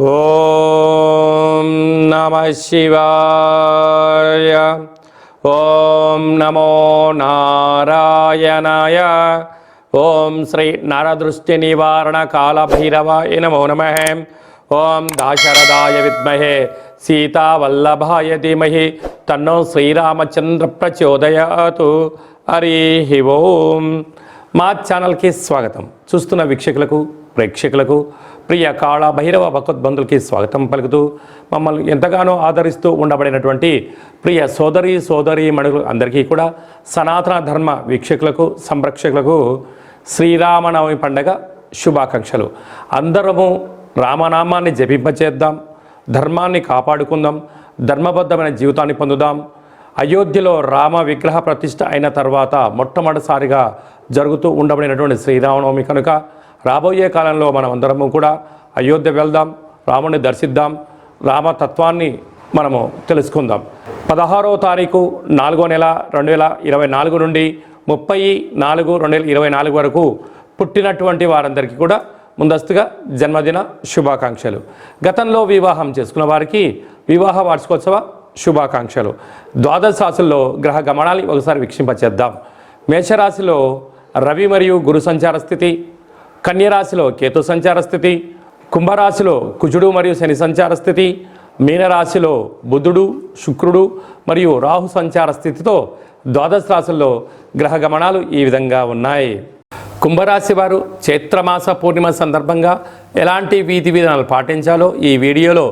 ఓం నమః శివాయ. ఓం నమో నారాయణాయ. ఓం శ్రీ నరదృష్టి నివారణ కాళభైరవాయ నమో నమః. ఓం దాశరథాయ విద్మహే సీతావల్లభాయ ధీమహి తన్నో శ్రీరామచంద్ర ప్రచోదయాతు. హరి ఓం. మా ఛానల్కి స్వాగతం. చూస్తున్న వీక్షకులకు ప్రేక్షకులకు ప్రియ కాళభైరవ భగవద్బంధులకి స్వాగతం పలుకుతూ మమ్మల్ని ఎంతగానో ఆదరిస్తూ ఉండబడినటువంటి ప్రియ సోదరీ మణులు అందరికీ కూడా సనాతన ధర్మ వీక్షకులకు సంరక్షకులకు శ్రీరామనవమి పండగ శుభాకాంక్షలు. అందరము రామనామాన్ని జపింపచేద్దాం, ధర్మాన్ని కాపాడుకుందాం, ధర్మబద్ధమైన జీవితాన్ని పొందుదాం. అయోధ్యలో రామ విగ్రహ ప్రతిష్ఠ అయిన తర్వాత మొట్టమొదటిసారిగా జరుగుతూ ఉండబడినటువంటి శ్రీరామనవమి కనుక రాబోయే కాలంలో మనం అందరము కూడా అయోధ్య వెళ్దాం, రాముని దర్శిద్దాం, రామతత్వాన్ని మనము తెలుసుకుందాం. 16వ తారీఖు 4వ నెల 2024 నుండి 30/4/2024 వరకు పుట్టినటువంటి వారందరికీ కూడా ముందస్తుగా జన్మదిన శుభాకాంక్షలు. గతంలో వివాహం చేసుకున్న వారికి వివాహ వార్షికోత్సవ శుభాకాంక్షలు. ద్వాదశ రాశుల్లో గ్రహ గమనాన్ని ఒకసారి వీక్షింపచేద్దాం. మేషరాశిలో రవి మరియు గురు సంచార స్థితి, కన్యరాశిలో కేతు సంచార స్థితి, కుంభరాశిలో కుజుడు మరియు శని సంచార స్థితి, మీనరాశిలో బుధుడు శుక్రుడు మరియు రాహు సంచార స్థితితో ద్వాదశ రాశుల్లో గ్రహ గమనాలు ఈ విధంగా ఉన్నాయి. కుంభరాశి వారు చైత్రమాస పూర్ణిమ సందర్భంగా ఎలాంటి విధి విధానాలు పాటించాలో ఈ వీడియోలో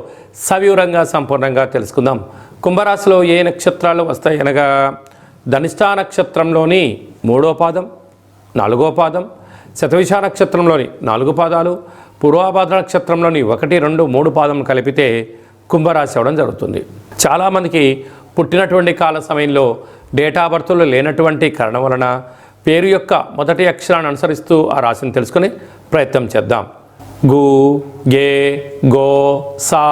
సవివరంగా సంపూర్ణంగా తెలుసుకుందాం. కుంభరాశిలో ఏ నక్షత్రాలు వస్తాయి అనగా ధనిష్టా నక్షత్రంలోని 3వ పాదం, 4వ పాదం, శతవిష నక్షత్రంలోని 4 పాదాలు, పూర్వాభాద్ర నక్షత్రంలోని 1, 2, 3 పాదం కలిపితే కుంభరాశి అవ్వడం జరుగుతుంది. చాలామందికి పుట్టినటువంటి కాల సమయంలో డేట్ ఆఫ్ బర్త్లో లేనటువంటి కారణం వలన పేరు యొక్క మొదటి అక్షరాన్ని అనుసరిస్తూ ఆ రాశిని తెలుసుకునే ప్రయత్నం చేద్దాం. గు, గే, గో, సా,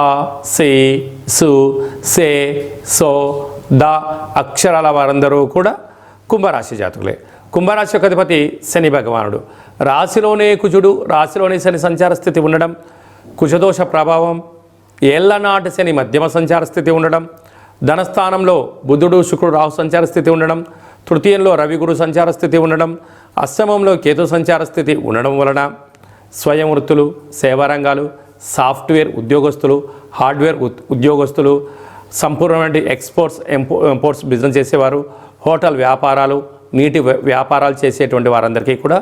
సి, సు, సే, సో, ద అక్షరాల వారందరూ కూడా కుంభరాశి జాతకులే. కుంభరాశి యొక్క అధిపతి శని భగవానుడు. రాశిలోనే కుజుడు, రాశిలోనే శని సంచార స్థితి ఉండడం, కుజదోష ప్రభావం, ఏళ్లనాటి శని మధ్యమ సంచార స్థితి ఉండడం, ధనస్థానంలో బుధుడు శుక్రుడు రాహు సంచార స్థితి ఉండడం, తృతీయంలో రవి గురు సంచార స్థితి ఉండడం, అష్టమంలో కేతు సంచార స్థితి ఉండడం వలన స్వయం వృత్తులు, సేవారంగాలు, సాఫ్ట్వేర్ ఉద్యోగస్తులు, హార్డ్వేర్ ఉద్యోగస్తులు, సంపూర్ణమైన ఎక్స్పోర్ట్స్ ఇంపోర్ట్స్ బిజినెస్ చేసేవారు, హోటల్ వ్యాపారాలు, నీటి వ్యాపారాలు చేసేటువంటి వారందరికీ కూడా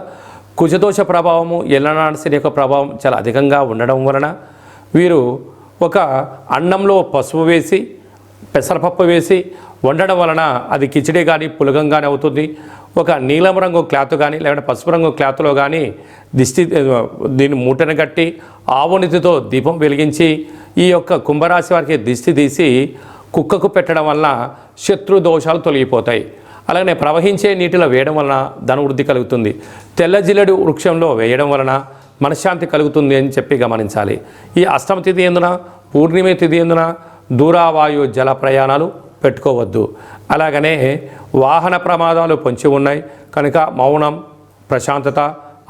కుజదోష ప్రభావము, ఎల్లనాటి శని యొక్క ప్రభావం చాలా అధికంగా ఉండడం వలన వీరు ఒక అన్నంలో పసుపు వేసి పెసరపప్పు వేసి వండడం వలన అది కిచిడి కానీ పులగం కానీ అవుతుంది. ఒక నీలం రంగు క్లాత్ కానీ లేకుంటే పసుపు రంగు క్లాత్లో కానీ దీన్ని మూటను కట్టి ఆవునితితో దీపం వెలిగించి ఈ యొక్క కుంభరాశి వారికి దిష్టి తీసి కుక్కకు పెట్టడం వలన శత్రు దోషాలు తొలగిపోతాయి. అలాగే ప్రవహించే నీటిలో వేయడం వలన ధనవృద్ధి కలుగుతుంది. తెల్ల జిల్లెడు వృక్షంలో వేయడం వలన మనశ్శాంతి కలుగుతుంది అని చెప్పి గమనించాలి. ఈ అష్టమ తిథి ఎందున, పూర్ణిమ తిథి ఎందున దూరావాయు జల ప్రయాణాలు పెట్టుకోవద్దు. అలాగనే వాహన ప్రమాదాలు పొంచి ఉన్నాయి కనుక మౌనం, ప్రశాంతత,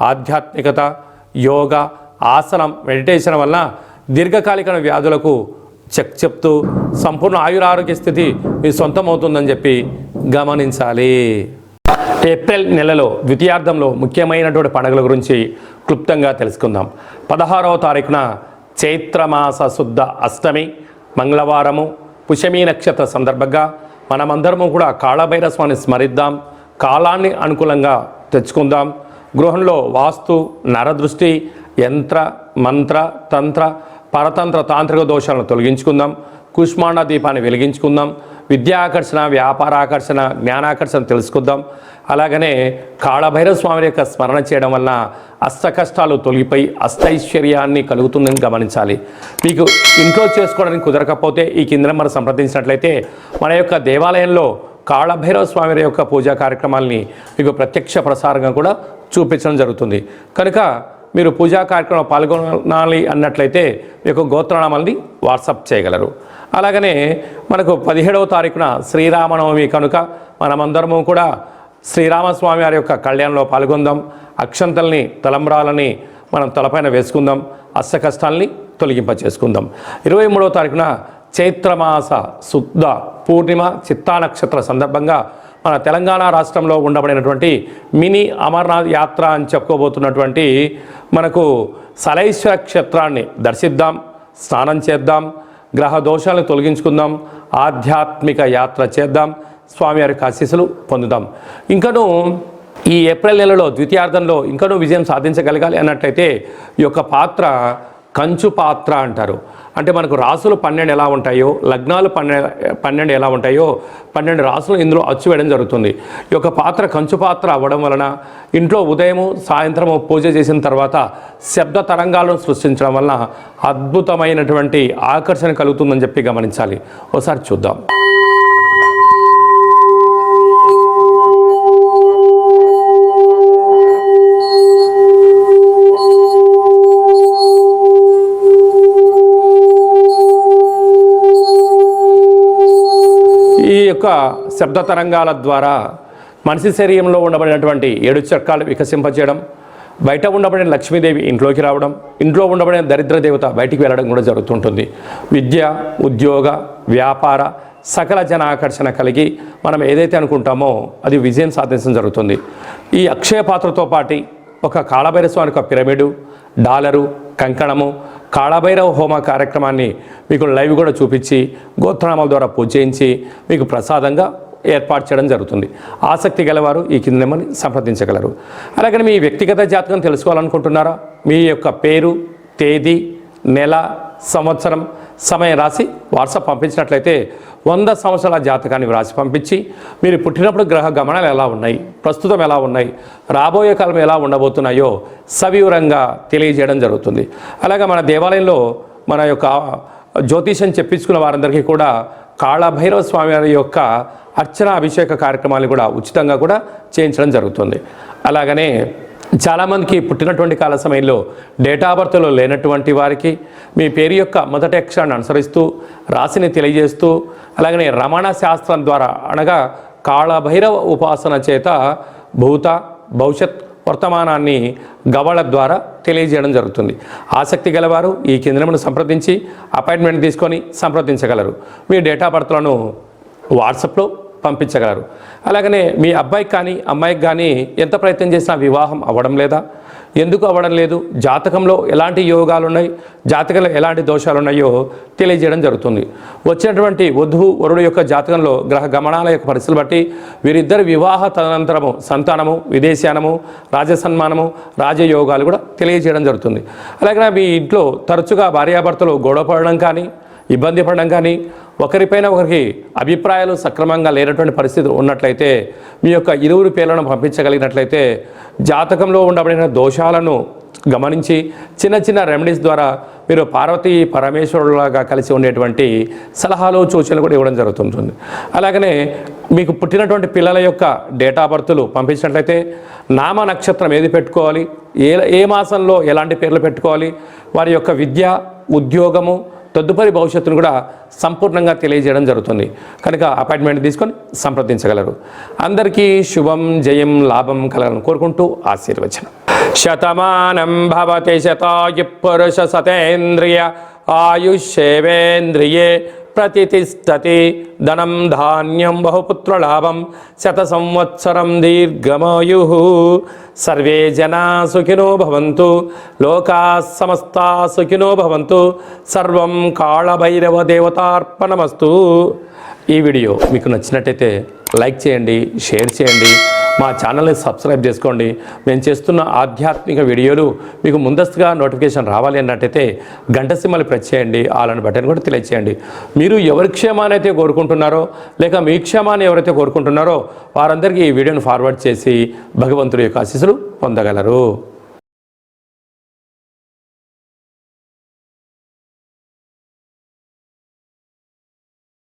ఆధ్యాత్మికత, యోగా, ఆసనం, మెడిటేషన్ వల్ల దీర్ఘకాలిక వ్యాధులకు చెప్తూ సంపూర్ణ ఆయురారోగ్య స్థితి మీ సొంతమవుతుందని చెప్పి గమనించాలి. ఏప్రిల్ నెలలో ద్వితీయార్థంలో ముఖ్యమైనటువంటి పండుగల గురించి క్లుప్తంగా తెలుసుకుందాం. 16వ తారీఖున చైత్రమాస శుద్ధ అష్టమి మంగళవారము పుష్యమి నక్షత్ర సందర్భంగా మనమందరము కూడా కాళభైరవ స్వామిని స్మరిద్దాం, కాలాన్ని అనుకూలంగా తెచ్చుకుందాం. గృహంలో వాస్తు, నరదృష్టి, యంత్ర, మంత్ర, తంత్ర, పరతంత్ర, తాంత్రిక దోషాలను తొలగించుకుందాం. కుష్మాండ దీపాన్ని వెలిగించుకుందాం. విద్యాకర్షణ, వ్యాపారాకర్షణ, జ్ఞానాకర్షణ తెలుసుకుందాం. అలాగనే కాళభైరవ స్వామి యొక్క స్మరణ చేయడం వలన అష్ట కష్టాలు తొలగిపోయి అష్టైశ్వర్యాన్ని కలుగుతుందని గమనించాలి. మీకు ఇంట్లో చేసుకోవడానికి కుదరకపోతే ఈ కింద మనం సంప్రదించినట్లయితే మన యొక్క దేవాలయంలో కాళభైరవ స్వామి యొక్క పూజా కార్యక్రమాలని మీకు ప్రత్యక్ష ప్రసారంగా కూడా చూపించడం జరుగుతుంది. కనుక మీరు పూజా కార్యక్రమంలో పాల్గొనాలి అన్నట్లయితే మీకు గోత్రనామాల్ని వాట్సాప్ చేయగలరు. అలాగనే మనకు 17వ తారీఖున శ్రీరామనవమి కనుక మనమందరము కూడా శ్రీరామస్వామి వారి యొక్క కళ్యాణంలో పాల్గొందాం. అక్షంతల్ని తలంబ్రాలని మనం తలపైన వేసుకుందాం. అష్ట కష్టాలని తొలగింప చేసుకుందాం. 23వ తారీఖున చైత్రమాస శుద్ధ పూర్ణిమ చిత్తా నక్షత్ర సందర్భంగా మన తెలంగాణ రాష్ట్రంలో ఉండబడినటువంటి మినీ అమర్నాథ్ యాత్ర అని చెప్పుకోబోతున్నటువంటి మనకు సలైశ్వర క్షేత్రాన్ని దర్శిద్దాం, స్నానం చేద్దాం, గ్రహ దోషాలను తొలగించుకుందాం, ఆధ్యాత్మిక యాత్ర చేద్దాం, స్వామివారి ఆశీస్సులు పొందుదాం. ఇంకనూ ఈ ఏప్రిల్ నెలలో ద్వితీయార్థంలో ఇంకనూ విజయం సాధించగలగాలి అన్నట్లయితే ఈ యొక్క పాత్ర కంచు పాత్ర అంటారు. అంటే మనకు రాసులు 12 ఎలా ఉంటాయో, లగ్నాలు 12 ఎలా ఉంటాయో 12 రాసులు ఇందులో అచ్చు వేయడం జరుగుతుంది. ఈ యొక్క పాత్ర కంచు పాత్ర అవ్వడం వలన ఇంట్లో ఉదయము సాయంత్రము పూజ చేసిన తర్వాత శబ్ద తరంగాలను సృష్టించడం వలన అద్భుతమైనటువంటి ఆకర్షణ కలుగుతుందని చెప్పి గమనించాలి. ఒకసారి చూద్దాం. ఈ యొక్క శబ్ద తరంగాల ద్వారా మనిషి శరీరంలో ఉండబడినటువంటి 7 చక్రాలు వికసింపజేయడం, బయట ఉండబడిన లక్ష్మీదేవి ఇంట్లోకి రావడం, ఇంట్లో ఉండబడిన దరిద్ర దేవత బయటికి వెళ్ళడం కూడా జరుగుతుంటుంది. విద్య, ఉద్యోగ, వ్యాపార సకల జన ఆకర్షణ కలిగి మనం ఏదైతే అనుకుంటామో అది విజయం సాధించడం జరుగుతుంది. ఈ అక్షయ పాత్రతో పాటు ఒక కాళభైరవ స్వామికి ఒక పిరమిడు, డాలరు, కంకణము, కాళభైరవ హోమ కార్యక్రమాన్ని మీకు లైవ్ కూడా చూపించి గోత్రనామాల ద్వారా పూజ చేయించి మీకు ప్రసాదంగా ఏర్పాటు చేయడం జరుగుతుంది. ఆసక్తి గలవారు ఈ కింద నెంబర్ని సంప్రదించగలరు. అలాగే మీ వ్యక్తిగత జాతకం తెలుసుకోవాలనుకుంటున్నారా? మీ యొక్క పేరు, తేదీ, నెల, సంవత్సరం, సమయం రాసి వాట్సాప్ పంపించినట్లయితే 100 సంవత్సరాల జాతకాన్ని వ్రాసి పంపించి మీరు పుట్టినప్పుడు గ్రహ గమనాలు ఎలా ఉన్నాయి, ప్రస్తుతం ఎలా ఉన్నాయి, రాబోయే కాలం ఎలా ఉండబోతున్నాయో సవివరంగా తెలియజేయడం జరుగుతుంది. అలాగే మన దేవాలయంలో మన యొక్క జ్యోతిషం చెప్పించుకున్న వారందరికీ కూడా కాళభైరవ స్వామి వారి యొక్క అర్చన అభిషేక కార్యక్రమాలు కూడా ఉచితంగా కూడా చేయించడం జరుగుతుంది. అలాగనే చాలామందికి పుట్టినటువంటి కాల సమయంలో డేట్ ఆఫ్ బర్త్లో లేనటువంటి వారికి మీ పేరు యొక్క మొదటి అక్షరాన్ని అనుసరిస్తూ రాశిని తెలియజేస్తూ అలాగనే రమణ శాస్త్రం ద్వారా అనగా కాళభైరవ ఉపాసన చేత భూత భవిష్యత్ వర్తమానాన్ని గవళ ద్వారా తెలియజేయడం జరుగుతుంది. ఆసక్తి గలవారు ఈ కేంద్రమును సంప్రదించి అపాయింట్మెంట్ తీసుకొని సంప్రదించగలరు. మీ డేట్ ఆఫ్ బర్త్లను వాట్సాప్లో పంపించగలరు. అలాగనే మీ అబ్బాయికి కానీ అమ్మాయికి కానీ ఎంత ప్రయత్నం చేసినా వివాహం అవ్వడం లేదా, ఎందుకు అవ్వడం లేదు, జాతకంలో ఎలాంటి యోగాలు ఉన్నాయి, జాతకంలో ఎలాంటి దోషాలు ఉన్నాయో తెలియజేయడం జరుగుతుంది. వచ్చినటువంటి వధువు వరుడు యొక్క జాతకంలో గ్రహ గమనాల యొక్క పరిస్థితులు బట్టి వీరిద్దరి వివాహ తదనంతరము సంతానము, విదేశానము, రాజసన్మానము, రాజయోగాలు కూడా తెలియజేయడం జరుగుతుంది. అలాగే మీ ఇంట్లో తరచుగా భార్యాభర్తలు గొడవ పడడం కానీ, ఇబ్బంది పడడం కానీ, ఒకరిపైన ఒకరికి అభిప్రాయాలు సక్రమంగా లేనటువంటి పరిస్థితులు ఉన్నట్లయితే మీ యొక్క ఇరువురు పేర్లను పంపించగలిగినట్లయితే జాతకంలో ఉండబడిన దోషాలను గమనించి చిన్న చిన్న రెమెడీస్ ద్వారా మీరు పార్వతీ పరమేశ్వరులాగా కలిసి ఉండేటువంటి సలహాలు సూచనలు కూడా ఇవ్వడం జరుగుతుంటుంది. అలాగనే మీకు పుట్టినటువంటి పిల్లల యొక్క డేట్ ఆఫ్ బర్త్లు పంపించినట్లయితే నామ నక్షత్రం ఏది పెట్టుకోవాలి, ఏ మాసంలో ఎలాంటి పేర్లు పెట్టుకోవాలి, వారి యొక్క విద్య, ఉద్యోగము, తదుపరి భవిష్యత్తును కూడా సంపూర్ణంగా తెలియజేయడం జరుగుతుంది. కనుక అపాయింట్మెంట్ తీసుకొని సంప్రదించగలరు. అందరికీ శుభం, జయం, లాభం కలగాలని కోరుకుంటూ ఆశీర్వచనం. శతమానం భవతి శతాయు పురుష సతేంద్రియ ఆయుష్యేవేంద్రియే ప్రతిష్టతి ధనం ధాన్యం బహుపుత్రలాభం శత సంవత్సరం దీర్ఘమాయు. సర్వే జనా సుఖినో భవంతు, లోకా సమస్తా సుఖినో భవంతు. సర్వం కాళభైరవ దేవతార్పణమస్తు. ఈ వీడియో మీకు నచ్చినట్టయితే లైక్ చేయండి, షేర్ చేయండి, మా ఛానల్ని సబ్స్క్రైబ్ చేసుకోండి. మేము చేస్తున్న ఆధ్యాత్మిక వీడియోలు మీకు ముందస్తుగా నోటిఫికేషన్ రావాలి అన్నట్టయితే గంట సింబల్ ప్రెస్ చేయండి, ఆలని బటన్ కూడా తెలియచేయండి. మీరు ఎవరి క్షేమాన్ని అయితే కోరుకుంటున్నారో లేక మీ క్షేమాన్ని ఎవరైతే కోరుకుంటున్నారో వారందరికీ ఈ వీడియోను ఫార్వర్డ్ చేసి భగవంతుడి యొక్క ఆశీస్సులు పొందగలరు.